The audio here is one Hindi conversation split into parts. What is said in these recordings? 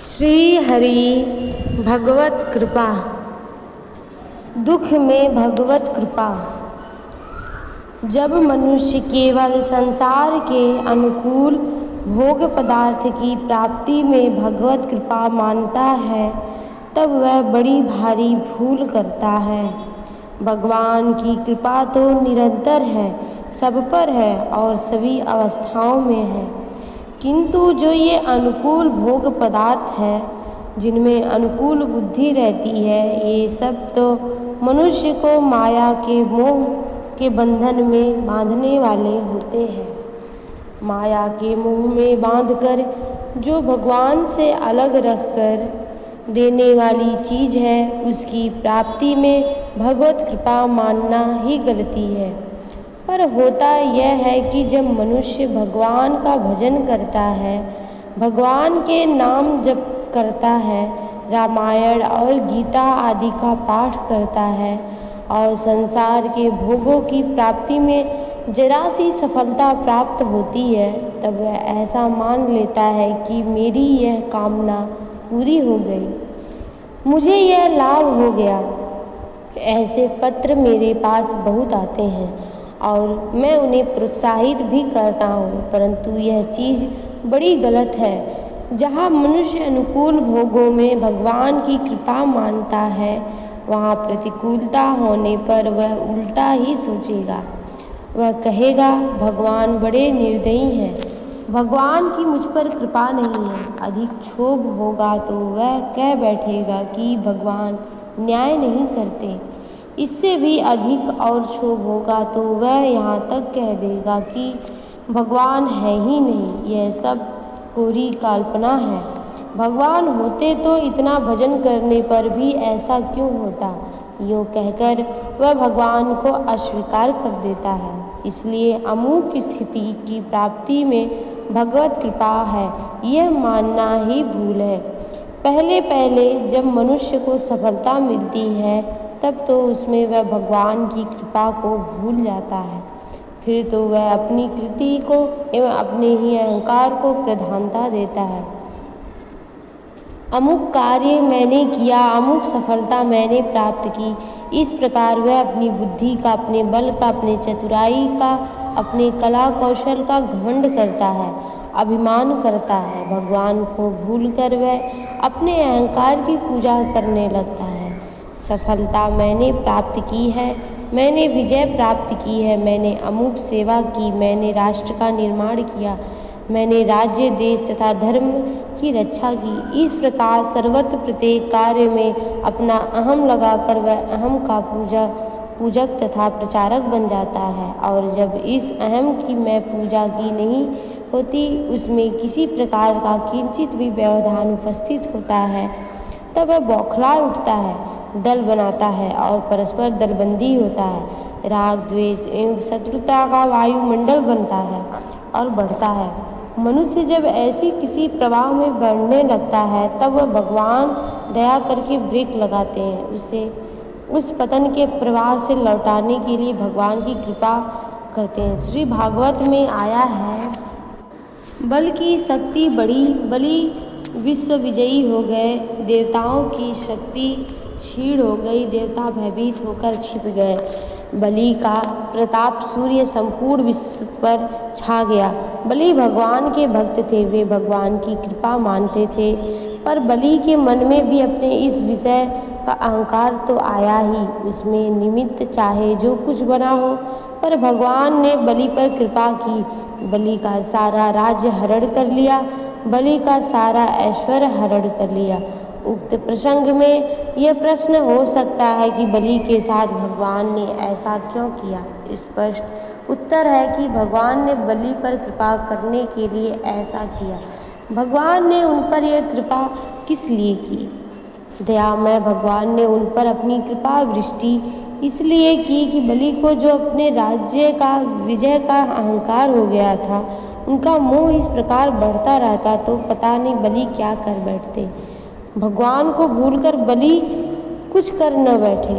श्री हरि भगवत कृपा। दुख में भगवत कृपा। जब मनुष्य केवल संसार के अनुकूल भोग पदार्थ की प्राप्ति में भगवत कृपा मानता है तब वह बड़ी भारी भूल करता है। भगवान की कृपा तो निरंतर है, सब पर है और सभी अवस्थाओं में है, किंतु जो ये अनुकूल भोग पदार्थ है, जिनमें अनुकूल बुद्धि रहती है, ये सब तो मनुष्य को माया के मोह के बंधन में बांधने वाले होते हैं। माया के मोह में बांधकर जो भगवान से अलग रखकर देने वाली चीज़ है, उसकी प्राप्ति में भगवत कृपा मानना ही गलती है। पर होता यह है कि जब मनुष्य भगवान का भजन करता है, भगवान के नाम जप करता है, रामायण और गीता आदि का पाठ करता है और संसार के भोगों की प्राप्ति में जरा सी सफलता प्राप्त होती है, तब वह ऐसा मान लेता है कि मेरी यह कामना पूरी हो गई, मुझे यह लाभ हो गया। ऐसे पत्र मेरे पास बहुत आते हैं और मैं उन्हें प्रोत्साहित भी करता हूँ, परंतु यह चीज़ बड़ी गलत है। जहाँ मनुष्य अनुकूल भोगों में भगवान की कृपा मानता है, वहाँ प्रतिकूलता होने पर वह उल्टा ही सोचेगा। वह कहेगा, भगवान बड़े निर्दयी हैं, भगवान की मुझ पर कृपा नहीं है। अधिक क्षोभ होगा तो वह कह बैठेगा कि भगवान न्याय नहीं करते। इससे भी अधिक और क्षोभ होगा तो वह यहाँ तक कह देगा कि भगवान है ही नहीं, यह सब कोरी कल्पना है। भगवान होते तो इतना भजन करने पर भी ऐसा क्यों होता, यूँ कहकर वह भगवान को अस्वीकार कर देता है। इसलिए अमूक स्थिति की प्राप्ति में भगवत कृपा है, यह मानना ही भूल है। पहले पहले जब मनुष्य को सफलता मिलती है, तब तो उसमें वह भगवान की कृपा को भूल जाता है। फिर तो वह अपनी कृति को एवं अपने ही अहंकार को प्रधानता देता है। अमुक कार्य मैंने किया, अमुक सफलता मैंने प्राप्त की, इस प्रकार वह अपनी बुद्धि का, अपने बल का, अपने चतुराई का, अपने कला कौशल का घमंड करता है, अभिमान करता है। भगवान को भूलकर वह अपने अहंकार की पूजा करने लगता है। सफलता मैंने प्राप्त की है, मैंने विजय प्राप्त की है, मैंने अमूक सेवा की, मैंने राष्ट्र का निर्माण किया, मैंने राज्य, देश तथा धर्म की रक्षा की। इस प्रकार सर्वत्र प्रत्येक कार्य में अपना अहम लगाकर वह अहम का पूजक तथा प्रचारक बन जाता है। और जब इस अहम की मैं पूजा की नहीं होती, उसमें किसी प्रकार का किंचित भी व्यवधान उपस्थित होता है, तब वह बौखला उठता है, दल बनाता है और परस्पर दलबंदी होता है। राग, द्वेष एवं शत्रुता का वायुमंडल बनता है और बढ़ता है। मनुष्य जब ऐसी किसी प्रवाह में बढ़ने लगता है, तब वह भगवान दया करके ब्रेक लगाते हैं, उसे उस पतन के प्रवाह से लौटाने के लिए भगवान की कृपा करते हैं। श्री भागवत में आया है, बल की शक्ति बढ़ी, बलि विश्व विजयी हो गए, देवताओं की शक्ति क्षीण हो गई, देवता भयभीत होकर छिप गए। बलि का प्रताप सूर्य संपूर्ण विश्व पर छा गया। बलि भगवान के भक्त थे, वे भगवान की कृपा मानते थे, पर बलि के मन में भी अपने इस विषय का अहंकार तो आया ही। उसमें निमित्त चाहे जो कुछ बना हो, पर भगवान ने बलि पर कृपा की। बलि का सारा राज्य हरण कर लिया, बलि का सारा ऐश्वर्य हरण कर लिया। उक्त प्रसंग में यह प्रश्न हो सकता है कि बलि के साथ भगवान ने ऐसा क्यों किया। स्पष्ट उत्तर है कि भगवान ने बलि पर कृपा करने के लिए ऐसा किया। भगवान ने उन पर यह कृपा किस लिए की? दयामय भगवान ने उन पर अपनी कृपा वृष्टि इसलिए की कि बलि को जो अपने राज्य का, विजय का अहंकार हो गया था, उनका मोह इस प्रकार बढ़ता रहता तो पता नहीं बलि क्या कर बैठते। भगवान को भूलकर बलि कुछ कर न बैठे।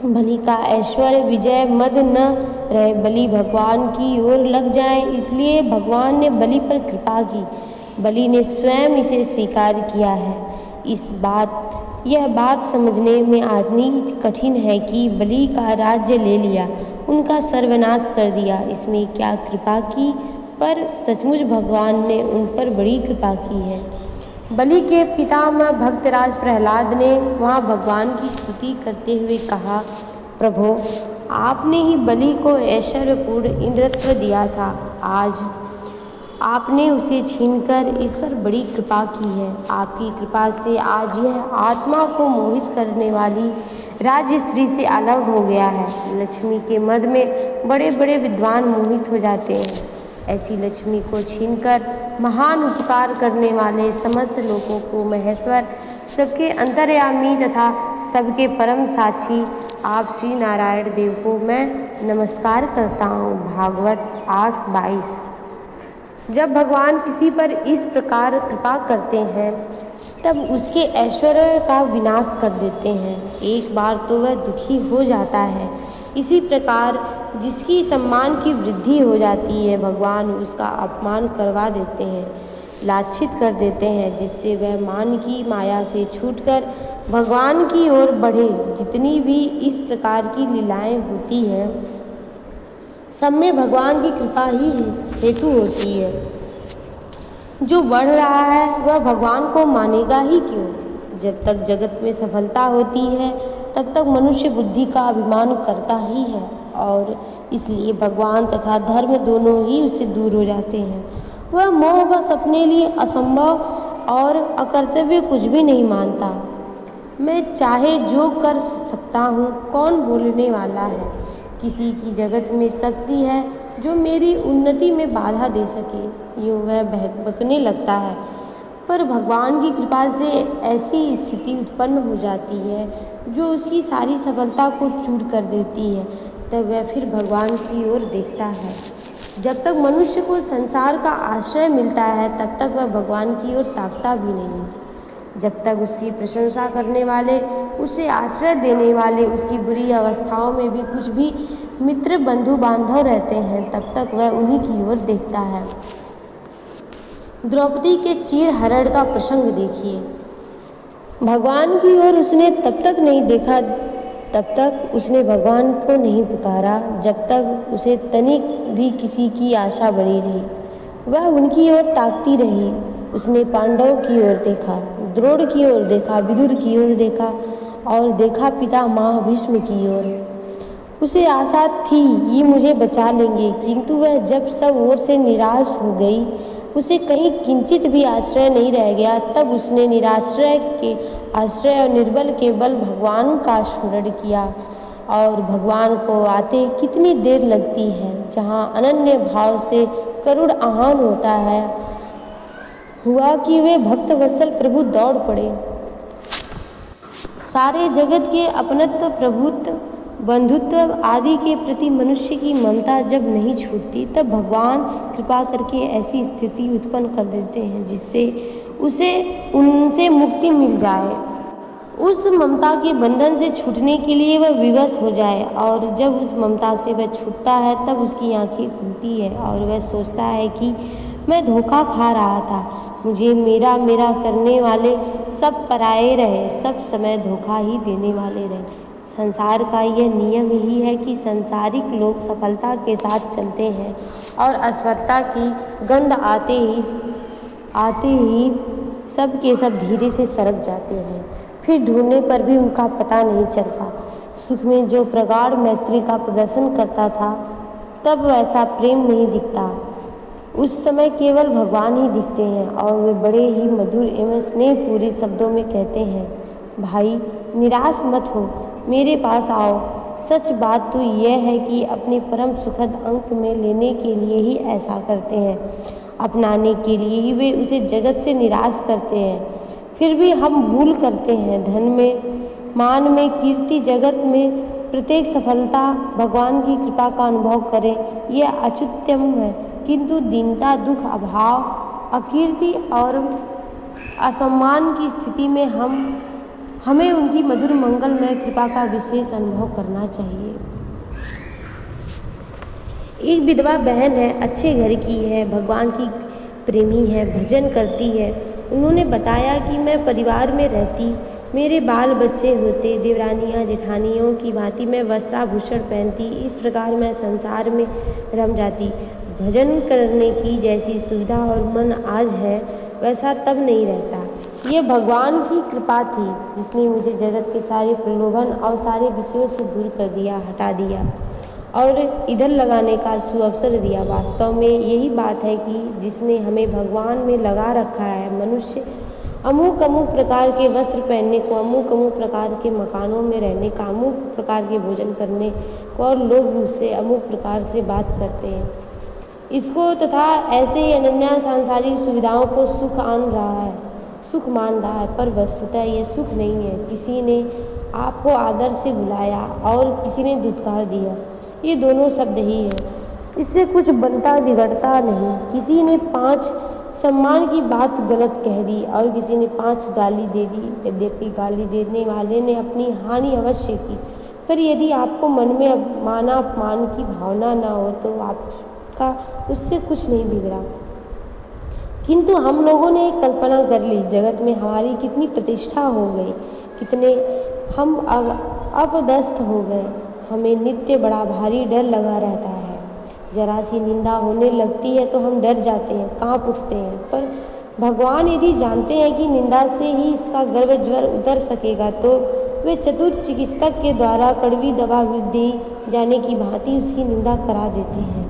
बलि का ऐश्वर्य, विजय, मद न रहे, बलि भगवान की ओर लग जाए, इसलिए भगवान ने बलि पर कृपा की। बलि ने स्वयं इसे स्वीकार किया है। यह बात समझने में आदमी कठिन है कि बलि का राज्य ले लिया, उनका सर्वनाश कर दिया, इसमें क्या कृपा की, पर सचमुच भगवान ने उन पर बड़ी कृपा की है। बलि के पितामह भक्तराज प्रहलाद ने वहाँ भगवान की स्तुति करते हुए कहा, प्रभो, आपने ही बलि को ऐश्वर्यपूर्ण इंद्रत्व दिया था, आज आपने उसे छीनकर इस पर बड़ी कृपा की है। आपकी कृपा से आज यह आत्मा को मोहित करने वाली राजश्री से अलग हो गया है। लक्ष्मी के मद में बड़े बड़े विद्वान मोहित हो जाते हैं। ऐसी लक्ष्मी को छीनकर महान उपकार करने वाले समस्त लोगों को महेश्वर, सबके अंतर्यामी तथा सबके परम साक्षी आप श्री नारायण देव को मैं नमस्कार करता हूँ। भागवत 8:22। जब भगवान किसी पर इस प्रकार कृपा करते हैं तब उसके ऐश्वर्य का विनाश कर देते हैं। एक बार तो वह दुखी हो जाता है। इसी प्रकार जिसकी सम्मान की वृद्धि हो जाती है, भगवान उसका अपमान करवा देते हैं, लाछित कर देते हैं, जिससे वह मान की माया से छूटकर भगवान की ओर बढ़े। जितनी भी इस प्रकार की लीलाएं होती हैं, सब में भगवान की कृपा ही हेतु होती है। जो बढ़ रहा है वह भगवान को मानेगा ही क्यों। जब तक जगत में सफलता होती है तब तक मनुष्य बुद्धि का अभिमान करता ही है, और इसलिए भगवान तथा धर्म दोनों ही उससे दूर हो जाते हैं। वह मोह बस अपने लिए असंभव और अकर्तव्य कुछ भी नहीं मानता। मैं चाहे जो कर सकता हूँ, कौन बोलने वाला है। किसी की जगत में शक्ति है जो मेरी उन्नति में बाधा दे सके, यूँ वह बहकने लगता है। पर भगवान की कृपा से ऐसी स्थिति उत्पन्न हो जाती है जो उसकी सारी सफलता को चूर कर देती है। तब वह फिर भगवान की ओर देखता है। जब तक मनुष्य को संसार का आश्रय मिलता है तब तक वह भगवान की ओर ताकता भी नहीं। जब तक उसकी प्रशंसा करने वाले, उसे आश्रय देने वाले उसकी बुरी अवस्थाओं में भी कुछ भी मित्र बंधु बांधव रहते हैं, तब तक वह उन्हीं की ओर देखता है। द्रौपदी के चीर हरण का प्रसंग देखिए। भगवान की ओर उसने तब तक नहीं देखा, तब तक उसने भगवान को नहीं पुकारा जब तक उसे तनिक भी किसी की आशा बनी रही। वह उनकी ओर ताकती रही। उसने पांडवों की ओर देखा, द्रोण की ओर देखा, विदुर की ओर देखा और देखा पितामह भीष्म की ओर। उसे आशा थी ये मुझे बचा लेंगे, किंतु वह जब सब ओर से निराश हो गई, उसे कहीं किंचित भी आश्रय नहीं रह गया, तब उसने निराश्रय के आश्रय और निर्बल के बल भगवान का स्मरण किया। और भगवान को आते कितनी देर लगती है। जहाँ अनन्य भाव से करुण आह्वान होता है, हुआ कि वे भक्त वत्सल प्रभु दौड़ पड़े। सारे जगत के अपनत्व, प्रभुत्व, बंधुत्व आदि के प्रति मनुष्य की ममता जब नहीं छूटती, तब भगवान कृपा करके ऐसी स्थिति उत्पन्न कर देते हैं जिससे उसे उनसे मुक्ति मिल जाए। उस ममता के बंधन से छूटने के लिए वह विवश हो जाए, और जब उस ममता से वह छूटता है तब उसकी आंखें खुलती है और वह सोचता है कि मैं धोखा खा रहा था। मुझे मेरा मेरा करने वाले सब पराये रहे, सब समय धोखा ही देने वाले रहे। संसार का यह नियम ही है कि संसारिक लोग सफलता के साथ चलते हैं और असफलता की गंध आते ही सब के सब धीरे से सरक जाते हैं। फिर ढूंढने पर भी उनका पता नहीं चलता। सुख में जो प्रगाढ़ मैत्री का प्रदर्शन करता था, तब वैसा प्रेम नहीं दिखता। उस समय केवल भगवान ही दिखते हैं और वे बड़े ही मधुर एवं स्नेहपूर्ण शब्दों में कहते हैं, भाई निराश मत हो, मेरे पास आओ। सच बात तो यह है कि अपने परम सुखद अंक में लेने के लिए ही ऐसा करते हैं, अपनाने के लिए ही वे उसे जगत से निराश करते हैं। फिर भी हम भूल करते हैं। धन में, मान में, कीर्ति, जगत में प्रत्येक सफलता भगवान की कृपा का अनुभव करें, यह अच्युतम है। किंतु दीनता, दुख, अभाव, अकीर्ति और असम्मान की स्थिति में हमें उनकी मधुर मंगलमय कृपा का विशेष अनुभव करना चाहिए। एक विधवा बहन है, अच्छे घर की है, भगवान की प्रेमी है, भजन करती है। उन्होंने बताया कि मैं परिवार में रहती, मेरे बाल बच्चे होते, देवरानियाँ जेठानियों की भांति मैं वस्त्राभूषण पहनती, इस प्रकार मैं संसार में रम जाती। भजन करने की जैसी सुविधा और मन आज है वैसा तब नहीं रहता। ये भगवान की कृपा थी जिसने मुझे जगत के सारे प्रलोभन और सारे विषयों से दूर कर दिया, हटा दिया और इधर लगाने का सुअवसर दिया। वास्तव में यही बात है कि जिसने हमें भगवान में लगा रखा है। मनुष्य अमुक प्रकार के वस्त्र पहनने को, अमुक प्रकार के मकानों में रहने का, अमुक प्रकार के भोजन करने को और लोग मुझसे अमुक प्रकार से बात करते हैं इसको तथा ऐसे ही अनन्या सांसारिक सुविधाओं को सुख मान रहा है, पर वस्तुतः ये सुख नहीं है। किसी ने आपको आदर से बुलाया और किसी ने धुतकार दिया, ये दोनों शब्द ही है, इससे कुछ बनता बिगड़ता नहीं। किसी ने 5 सम्मान की बात गलत कह दी और किसी ने 5 गाली दे दी। यद्यपि गाली देने वाले ने अपनी हानि अवश्य की, पर यदि आपको मन में अपमान की भावना न हो तो आपका उससे कुछ नहीं बिगड़ा। किंतु हम लोगों ने एक कल्पना कर ली, जगत में हमारी कितनी प्रतिष्ठा हो गई, कितने हम अपदस्थ हो गए। हमें नित्य बड़ा भारी डर लगा रहता है। जरा सी निंदा होने लगती है तो हम डर जाते हैं, कांप उठते हैं। पर भगवान यदि जानते हैं कि निंदा से ही इसका गर्व ज्वर उतर सकेगा तो वे चतुर चिकित्सक के द्वारा कड़वी दवा दी जाने की भांति उसकी निंदा करा देते हैं।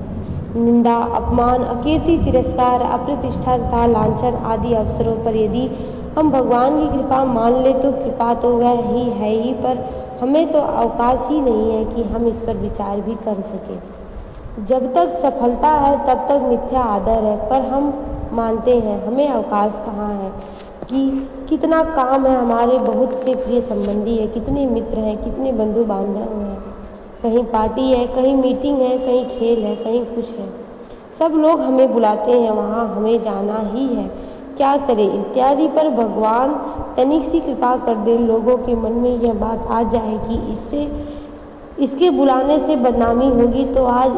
निंदा, अपमान, अकीर्ति, तिरस्कार, अप्रतिष्ठा तथा लांछन आदि अवसरों पर यदि हम भगवान की कृपा मान ले तो कृपा तो वह ही है ही, पर हमें तो अवकाश ही नहीं है कि हम इस पर विचार भी कर सकें। जब तक सफलता है तब तक मिथ्या आदर है, पर हम मानते हैं हमें अवकाश कहाँ है कि कितना काम है, हमारे बहुत से प्रिय संबंधी है, कितने मित्र हैं, कितने बंधु बांधव हैं, कहीं पार्टी है, कहीं मीटिंग है, कहीं खेल है, कहीं कुछ है, सब लोग हमें बुलाते हैं, वहाँ हमें जाना ही है, क्या करें इत्यादि। पर भगवान तनिक सी कृपा कर दे, लोगों के मन में यह बात आ जाए कि इसके बुलाने से बदनामी होगी तो आज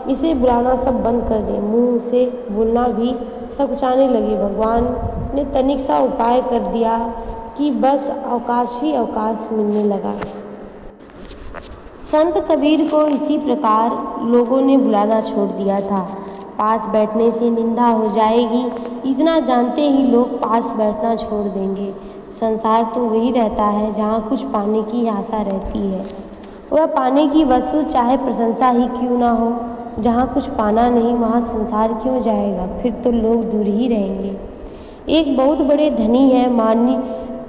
इसे बुलाना सब बंद कर दें, मुंह से बोलना भी सकुचाने लगे। भगवान ने तनिक सा उपाय कर दिया कि बस अवकाश ही अवकाश मिलने लगा। संत कबीर को इसी प्रकार लोगों ने बुलाना छोड़ दिया था। पास बैठने से निंदा हो जाएगी, इतना जानते ही लोग पास बैठना छोड़ देंगे। संसार तो वही रहता है जहाँ कुछ पाने की आशा रहती है। वह पाने की वस्तु चाहे प्रशंसा ही क्यों ना हो, जहाँ कुछ पाना नहीं वहाँ संसार क्यों जाएगा, फिर तो लोग दूर ही रहेंगे। एक बहुत बड़े धनी है, मान्य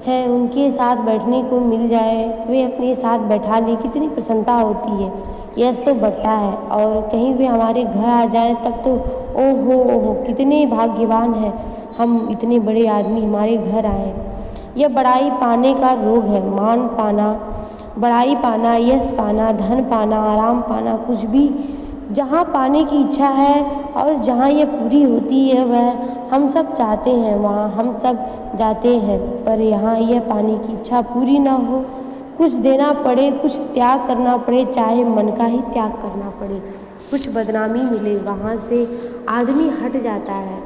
है, उनके साथ बैठने को मिल जाए, वे अपने साथ बैठा ले, कितनी प्रसन्नता होती है, यश तो बढ़ता है। और कहीं वे हमारे घर आ जाएं तब तो ओहो कितने भाग्यवान हैं हम, इतने बड़े आदमी हमारे घर आए। यह बड़ाई पाने का रोग है, मान पाना, बड़ाई पाना, यश पाना, धन पाना, आराम पाना, कुछ भी जहाँ पाने की इच्छा है और जहाँ यह पूरी होती है वह हम सब चाहते हैं, वहाँ हम सब जाते हैं। पर यहाँ यह पाने की इच्छा पूरी ना हो, कुछ देना पड़े, कुछ त्याग करना पड़े, चाहे मन का ही त्याग करना पड़े, कुछ बदनामी मिले, वहाँ से आदमी हट जाता है,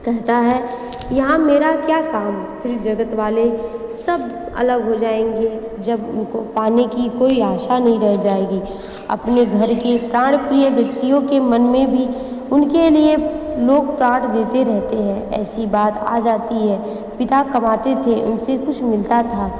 कहता है यहाँ मेरा क्या काम। फिर जगत वाले सब अलग हो जाएंगे जब उनको पाने की कोई आशा नहीं रह जाएगी। अपने घर के प्राण प्रिय व्यक्तियों के मन में भी उनके लिए लोग प्राण देते रहते हैं। ऐसी बात आ जाती है, पिता कमाते थे, उनसे कुछ मिलता था,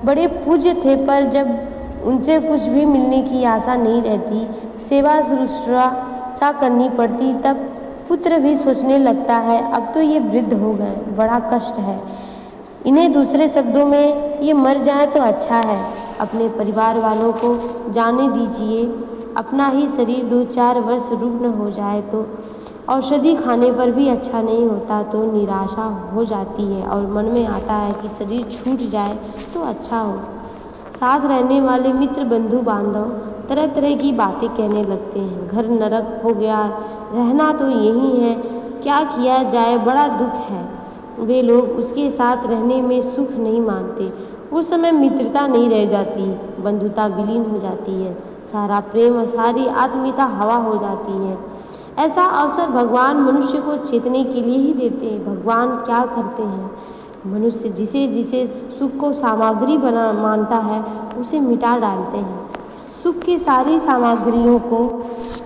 बड़े पूज्य थे, पर जब उनसे कुछ भी मिलने की आशा नहीं रहती, सेवा शुश्रूषा करनी पड़ती, तब पुत्र भी सोचने लगता है अब तो ये वृद्ध हो गए, बड़ा कष्ट है, इन्हें दूसरे शब्दों में ये मर जाए तो अच्छा है। अपने परिवार वालों को जाने दीजिए, अपना ही शरीर 2-4 वर्ष रुग्ण हो जाए तो औषधि खाने पर भी अच्छा नहीं होता तो निराशा हो जाती है और मन में आता है कि शरीर छूट जाए तो अच्छा हो। साथ रहने वाले मित्र बंधु बांधव तरह तरह की बातें कहने लगते हैं, घर नरक हो गया, रहना तो यही है, क्या किया जाए, बड़ा दुख है। वे लोग उसके साथ रहने में सुख नहीं मानते। उस समय मित्रता नहीं रह जाती, बंधुता विलीन हो जाती है, सारा प्रेम और सारी आत्मीयता हवा हो जाती है। ऐसा अवसर भगवान मनुष्य को चेतने के लिए ही देते हैं। भगवान क्या करते हैं, मनुष्य जिसे जिसे सुख को सामग्री बना मानता है उसे मिटा डालते हैं। सुख की सारी सामग्रियों को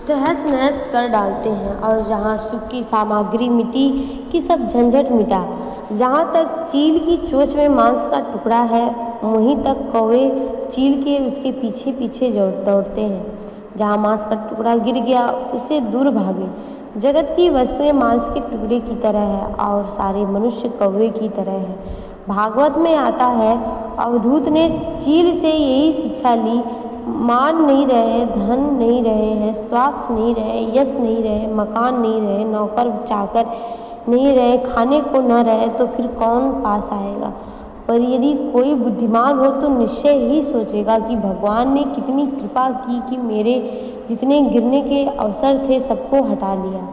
तहस नहस कर डालते हैं, और जहाँ सुख की सामग्री मिटी कि सब झंझट मिटा। जहाँ तक चील की चोंच में मांस का टुकड़ा है, वहीं तक कौवे चील के उसके पीछे पीछे दौड़ते हैं। जहाँ मांस का टुकड़ा गिर गया उससे दूर भागे। जगत की वस्तुएं मांस के टुकड़े की तरह है और सारे मनुष्य कौवे की तरह है। भागवत में आता है, अवधूत ने चील से यही शिक्षा ली, मान नहीं रहे, धन नहीं रहे हैं, स्वास्थ्य नहीं रहे, यश नहीं रहे, मकान नहीं रहे, नौकर चाकर नहीं रहे, खाने को न रहे तो फिर कौन पास आएगा। पर यदि कोई बुद्धिमान हो तो निश्चय ही सोचेगा कि भगवान ने कितनी कृपा की कि मेरे जितने गिरने के अवसर थे सबको हटा लिया।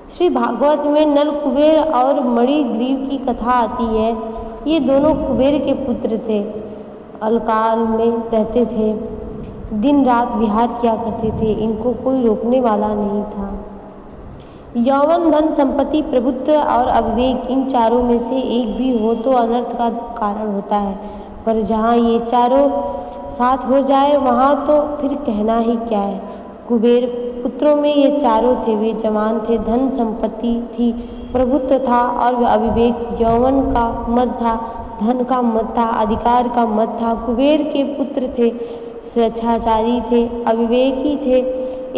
श्री भागवत में नल कुबेर और मणिग्रीव की कथा आती है। ये दोनों कुबेर के पुत्र थे, अलकाल में रहते थे, दिन रात विहार किया करते थे, इनको कोई रोकने वाला नहीं था। यौवन, धन, संपत्ति, प्रभुत्व और अविवेक, इन चारों में से एक भी हो तो अनर्थ का कारण होता है, पर जहाँ ये चारों साथ हो जाए वहाँ तो फिर कहना ही क्या है। कुबेर पुत्रों में ये चारों थे, वे जवान थे, धन संपत्ति थी, प्रभुत्व था और अविवेक, यौवन का मद था, धन का मद था, अधिकार का मद था। कुबेर के पुत्र थे, स्वेच्छाचारी थे, अविवेकी थे।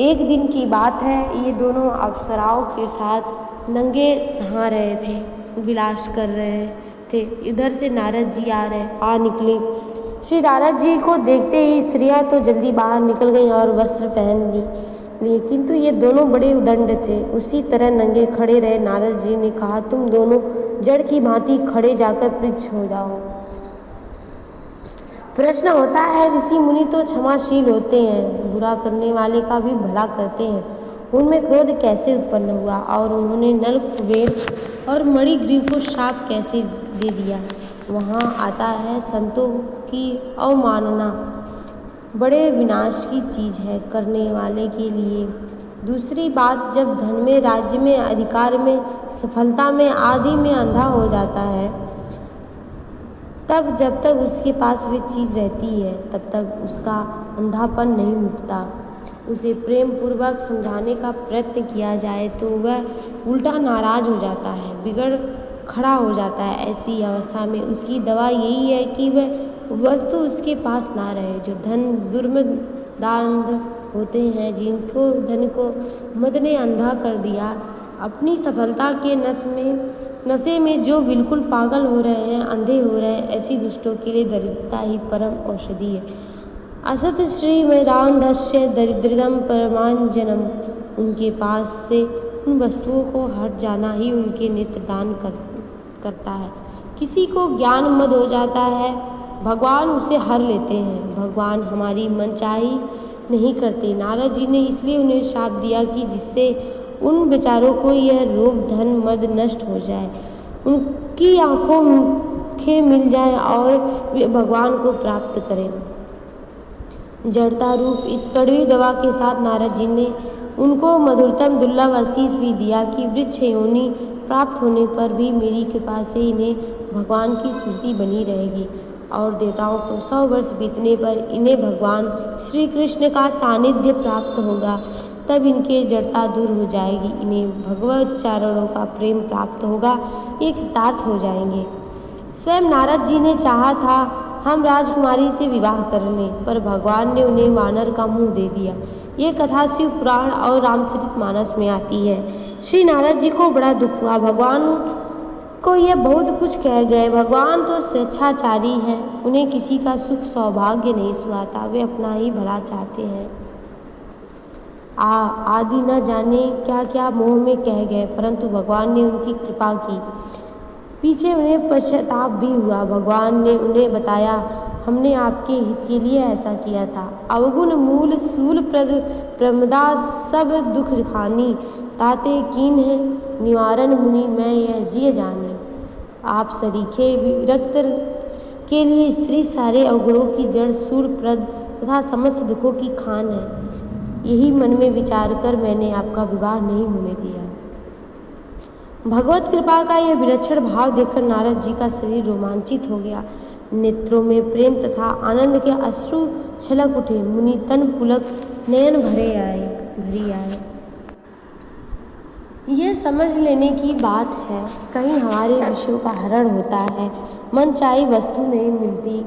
एक दिन की बात है, ये दोनों अप्सराओं के साथ नंगे नहा रहे थे, विलास कर रहे थे। इधर से नारद जी आ निकले। श्री नारद जी को देखते ही स्त्रियां तो जल्दी बाहर निकल गईं और वस्त्र पहन लिए, किंतु ये दोनों बड़े उदंड थे, उसी तरह नंगे खड़े रहे। नारद जी ने कहा, तुम दोनों जड़ की भांति खड़े जाकर पृच्छ हो जाओ। प्रश्न होता है, ऋषि मुनि तो क्षमाशील होते हैं, बुरा करने वाले का भी भला करते हैं, उनमें क्रोध कैसे उत्पन्न हुआ और उन्होंने नल, कुबेर और मणिग्रीव को शाप कैसे दे दिया। वहाँ आता है, संतों की अवमानना बड़े विनाश की चीज़ है करने वाले के लिए। दूसरी बात, जब धन में, राज्य में, अधिकार में, सफलता में आदि में अंधा हो जाता है, तब जब तक उसके पास वे चीज़ रहती है तब तक उसका अंधापन नहीं मिटता। उसे प्रेम पूर्वक समझाने का प्रयत्न किया जाए तो वह उल्टा नाराज हो जाता है, बिगड़ खड़ा हो जाता है। ऐसी अवस्था में उसकी दवा यही है कि वह वस्तु उसके पास ना रहे। जो धन दुर्मदांध होते हैं, जिनको धन को मद ने अंधा कर दिया, अपनी सफलता के नशे में जो बिल्कुल पागल हो रहे हैं, अंधे हो रहे हैं, ऐसी दुष्टों के लिए दरिद्रता ही परम औषधि है। असत श्री वेदांधस्य दरिद्रदम परमांजनम, उनके पास से उन वस्तुओं को हट जाना ही उनके नेत्र दान करता है। किसी को ज्ञान मद हो जाता है, भगवान उसे हर लेते हैं। भगवान हमारी मनचाही नहीं करते। नारद जी ने इसलिए उन्हें शाप दिया कि जिससे उन बेचारों को यह रोग, धन, मद नष्ट हो जाए, उनकी आँखें मिल जाएं और वे भगवान को प्राप्त करें। जड़ता रूप इस कड़वी दवा के साथ नारद जी ने उनको मधुरतम दुर्लभ आशीष भी दिया कि वृक्ष योनि प्राप्त होने पर भी मेरी कृपा से इन्हें भगवान की स्मृति बनी रहेगी, और देवताओं को 100 वर्ष बीतने पर इन्हें भगवान श्री कृष्ण का सानिध्य प्राप्त होगा। तब इनके जड़ता दूर हो जाएगी, इन्हें भगवत चरणों का प्रेम प्राप्त होगा, ये कृतार्थ हो जाएंगे। स्वयं नारद जी ने चाहा था हम राजकुमारी से विवाह कर लें, पर भगवान ने उन्हें वानर का मुंह दे दिया। ये कथा शिव पुराण और रामचरितमानस में आती है। श्री नारद जी को बड़ा दुख हुआ, भगवान को ये बहुत कुछ कह गए। भगवान तो स्वेच्छाचारी हैं, उन्हें किसी का सुख सौभाग्य नहीं सुहाता, वे अपना ही भला चाहते हैं। आदि न जाने क्या क्या मोह में कह गए, परंतु भगवान ने उनकी कृपा की। पीछे उन्हें पश्चाताप भी हुआ। भगवान ने उन्हें बताया, हमने आपके हित के लिए ऐसा किया था। अवगुण मूल सूल प्रमदा सब दुख खानी, ताते कीन है निवारण मुनि मैं यह जिय जानी। आप सरीखे विरक्त के लिए स्त्री सारे अवगुणों की जड़, सूल प्रद तथा समस्त दुखों की खान है। यही मन में विचार कर मैंने आपका विवाह नहीं होने दिया। भगवत कृपा का यह विलक्षण भाव देखकर नारद जी का शरीर रोमांचित हो गया। नेत्रों में प्रेम तथा आनंद के अश्रु छलक उठे। मुनि तन पुलक नयन भरी आए। यह समझ लेने की बात है, कहीं हमारे विषयों का हरण होता है, मन चाही वस्तु नहीं मिलती,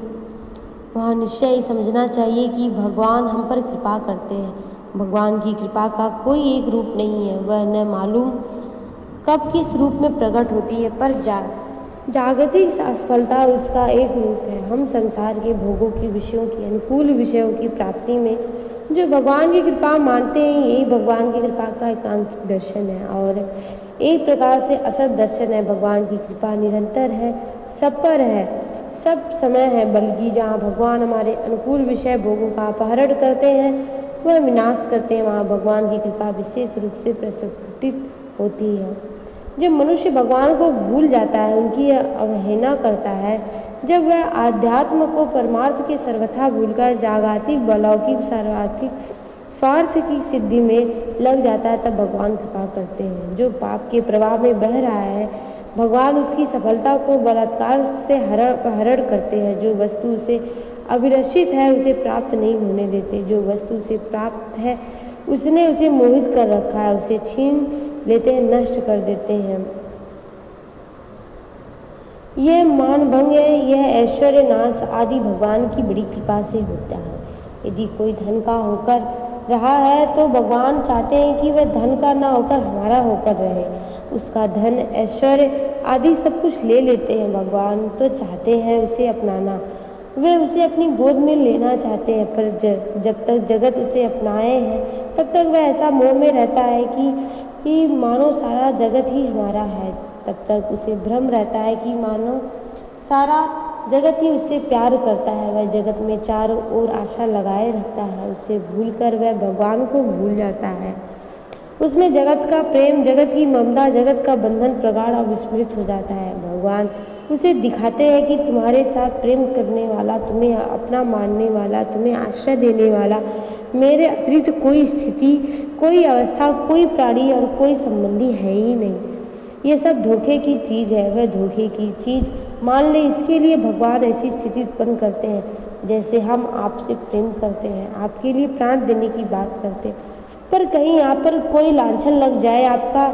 वहाँ निश्चय ही समझना चाहिए कि भगवान हम पर कृपा करते हैं। भगवान की कृपा का कोई एक रूप नहीं है, वह न मालूम कब किस रूप में प्रकट होती है, पर जागतिक सफलता उसका एक रूप है। हम संसार के भोगों की विषयों की अनुकूल विषयों की प्राप्ति में जो भगवान की कृपा मानते हैं, यही भगवान की कृपा का एकांतिक दर्शन है और एक प्रकार से असत दर्शन है। भगवान की कृपा निरंतर है, सब पर है, सब समय है, बल्कि जहाँ भगवान हमारे अनुकूल विषय भोगों का अपहरण करते हैं, वह विनाश करते हैं, वहाँ भगवान की कृपा विशेष रूप से प्रस्फुटित होती है। जब मनुष्य भगवान को भूल जाता है, उनकी अवहेलना करता है, जब वह आध्यात्म को परमार्थ के सर्वथा भूलकर जागतिक अलौकिक सर्वार्थिक स्वार्थ की सिद्धि में लग जाता है, तब भगवान कृपा करते हैं। जो पाप के प्रभाव में बह रहा है, भगवान उसकी सफलता को बलात्कार से अपहरण करते हैं। जो वस्तु उसे अभिलषित है उसे प्राप्त नहीं होने देते, जो वस्तु उसे प्राप्त है उसने उसे मोहित कर रखा है, उसे छीन लेते हैं, नष्ट कर देते हैं। यह मानभंग है, यह ऐश्वर्य नाश आदि भगवान की बड़ी कृपा से होता है। यदि कोई धन का होकर रहा है तो भगवान चाहते हैं कि वह धन का ना होकर हमारा होकर रहे। उसका धन ऐश्वर्य आदि सब कुछ ले लेते हैं, भगवान तो चाहते हैं उसे अपनाना, वे उसे अपनी गोद में लेना चाहते हैं। पर जब तक जगत उसे अपनाए हैं, तब तक वह ऐसा मोह में रहता है कि मानो सारा जगत ही हमारा है। तब तक उसे भ्रम रहता है कि मानो सारा जगत ही उससे प्यार करता है। वह जगत में चारों ओर आशा लगाए रखता है, उससे भूलकर वह भगवान को भूल जाता है। उसमें जगत का प्रेम, जगत की ममता, जगत का बंधन प्रगाढ़ और विस्मृत हो जाता है। भगवान उसे दिखाते हैं कि तुम्हारे साथ प्रेम करने वाला, तुम्हें अपना मानने वाला, तुम्हें आश्रय देने वाला मेरे अतिरिक्त कोई स्थिति, कोई अवस्था, कोई प्राणी और कोई संबंधी है ही नहीं। ये सब धोखे की चीज़ है। वह धोखे की चीज़ मान ले, इसके लिए भगवान ऐसी स्थिति उत्पन्न करते हैं जैसे हम आपसे प्रेम करते हैं, आपके लिए प्राण देने की बात करते हैं, पर कहीं आप पर कोई लांछन लग जाए, आपका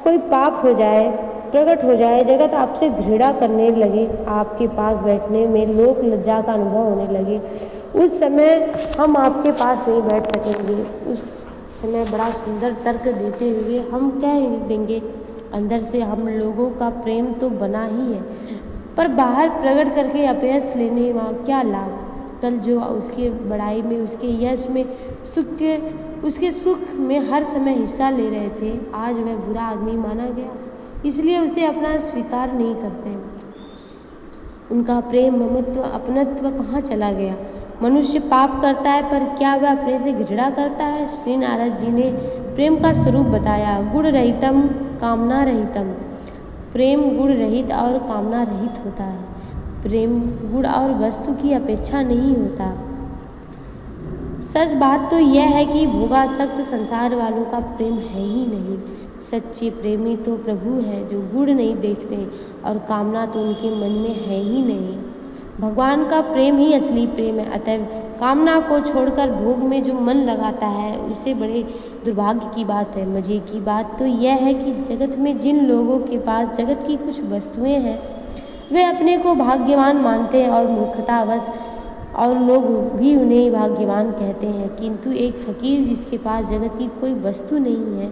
कोई पाप हो जाए, प्रकट हो जाए, जगत आपसे घृणा करने लगे, आपके पास बैठने में लोक लज्जा का अनुभव होने लगे, उस समय हम आपके पास नहीं बैठ सकेंगे। उस समय बड़ा सुंदर तर्क देते हुए हम कह देंगे, अंदर से हम लोगों का प्रेम तो बना ही है, पर बाहर प्रकट करके अपयश लेने वहाँ क्या लाभ। कल जो उसके बड़ाई में, उसके यश में, उसके सुख में हर समय हिस्सा ले रहे थे, आज वह बुरा आदमी माना गया, इसलिए उसे अपना स्वीकार नहीं करते। उनका प्रेम, ममत्व, अपनत्व कहाँ चला गया। मनुष्य पाप करता है, पर क्या वह अपने से घृणा करता है। श्री नारद जी ने प्रेम का स्वरूप बताया, गुण रहितम कामना रहितम। प्रेम गुण रहित और कामना रहित होता है। प्रेम गुण और वस्तु की अपेक्षा नहीं होता। सच बात तो यह है कि भोगासक्त संसार वालों का प्रेम है ही नहीं। सच्चे प्रेमी तो प्रभु हैं, जो गुण नहीं देखते और कामना तो उनके मन में है ही नहीं। भगवान का प्रेम ही असली प्रेम है। अतएव कामना को छोड़कर भोग में जो मन लगाता है, उसे बड़े दुर्भाग्य की बात है। मजे की बात तो यह है कि जगत में जिन लोगों के पास जगत की कुछ वस्तुएं हैं, वे अपने को भाग्यवान मानते हैं और मूर्खतावश और लोग भी उन्हें भाग्यवान कहते हैं। किंतु एक फकीर जिसके पास जगत की कोई वस्तु नहीं है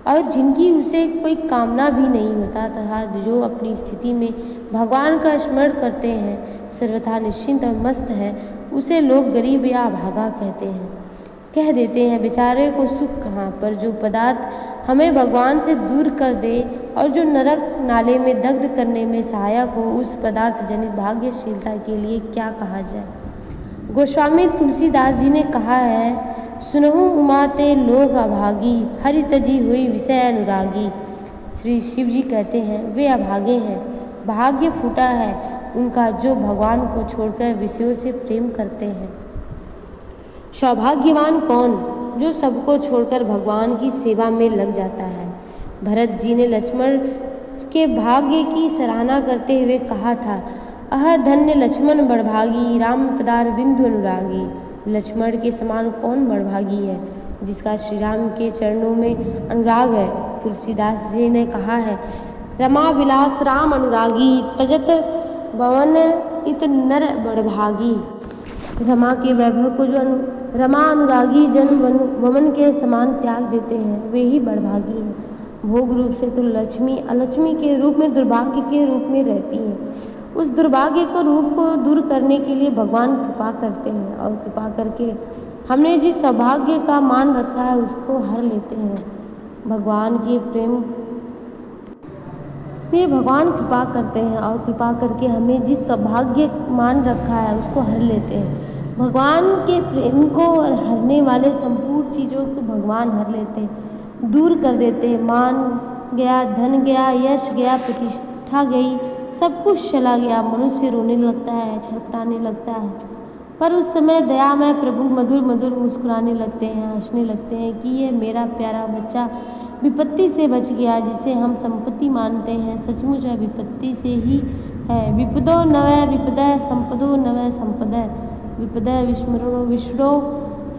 और जिनकी उसे कोई कामना भी नहीं होता, तथा जो अपनी स्थिति में भगवान का स्मरण करते हैं, सर्वथा निश्चिंत और मस्त है, उसे लोग गरीब या अभागा कह देते हैं। बेचारे को सुख कहाँ, पर जो पदार्थ हमें भगवान से दूर कर दे और जो नरक नाले में दग्ध करने में सहायक हो, उस पदार्थ जनित भाग्यशीलता के लिए क्या कहा जाए। गोस्वामी तुलसीदास जी ने कहा है, सुनहु उमाते लोग अभागी, हरि तजी हुई विषय अनुरागी। श्री शिव जी कहते हैं, वे अभागे हैं, भाग्य फूटा है उनका जो भगवान को छोड़कर विषयों से प्रेम करते हैं। सौभाग्यवान कौन, जो सबको छोड़कर भगवान की सेवा में लग जाता है। भरत जी ने लक्ष्मण के भाग्य की सराहना करते हुए कहा था, अह धन्य लक्ष्मण बड़भागी, राम पदार बिंदु अनुरागी। लक्ष्मण के समान कौन बड़भागी है जिसका श्री राम के चरणों में अनुराग है। तुलसीदास जी ने कहा है, रमा विलास राम अनुरागी, तजत भवन इत नर बड़भागी। रमा के वैभव को जो रमा अनुरागी जन वमन के समान त्याग देते हैं वे ही बड़भागी हैं। भोग रूप से तो लक्ष्मी अलक्ष्मी के रूप में, दुर्भाग्य के रूप में रहती हैं। उस दुर्भाग्य को रूप को दूर करने के लिए भगवान कृपा करते हैं और कृपा करके हमने जिस सौभाग्य का मान रखा है उसको हर लेते हैं। भगवान के प्रेम ये भगवान कृपा करते हैं और कृपा करके हमें जिस सौभाग्य मान रखा है उसको हर लेते हैं। भगवान के प्रेम को हरने वाले संपूर्ण चीज़ों को भगवान हर लेते हैं, दूर कर देते हैं। मान गया, धन गया, यश गया, प्रतिष्ठा गई, सब कुछ चला गया। मनुष्य रोने लगता है, छटपटाने लगता है, पर उस समय दयामय प्रभु मधुर मधुर मुस्कुराने लगते हैं, हंसने लगते हैं कि ये मेरा प्यारा बच्चा विपत्ति से बच गया, जिसे हम संपत्ति मानते हैं सचमुच है विपत्ति से ही है। विपदो नवय विपदय, संपदो नवय संपदय, विपदय विस्मरणो विष्णो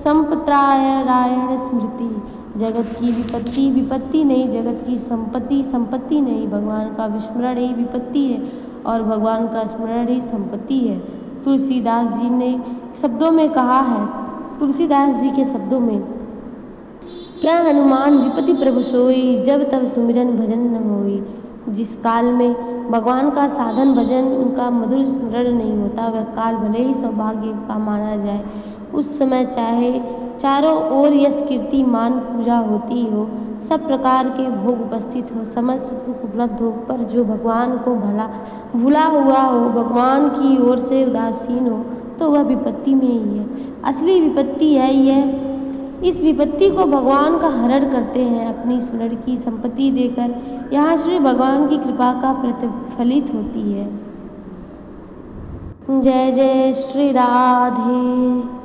संपत्रायणायण स्मृति। जगत की विपत्ति विपत्ति नहीं, जगत की संपत्ति संपत्ति नहीं। भगवान का विस्मरण ही विपत्ति है और भगवान का स्मरण ही संपत्ति है। तुलसीदास जी ने शब्दों में कहा है, तुलसीदास जी के शब्दों में, क्या हनुमान विपत्ति प्रभु सोई, जब तब सुमिरन भजन न होई। जिस काल में भगवान का साधन भजन, उनका मधुर स्मरण नहीं होता, वह काल भले ही सौभाग्य का माना जाए। उस समय चाहे चारों ओर यश कीर्ति मान पूजा होती हो, सब प्रकार के भोग उपस्थित हो, समस्त सुख उपलब्ध हो, पर जो भगवान को भूला हुआ हो, भगवान की ओर से उदासीन हो, तो वह विपत्ति में ही है। असली विपत्ति है यह। इस विपत्ति को भगवान का हरण करते हैं अपनी स्मरण की संपत्ति देकर। यहाँ श्री भगवान की कृपा का प्रतिफलित होती है। जय जय श्री राधे।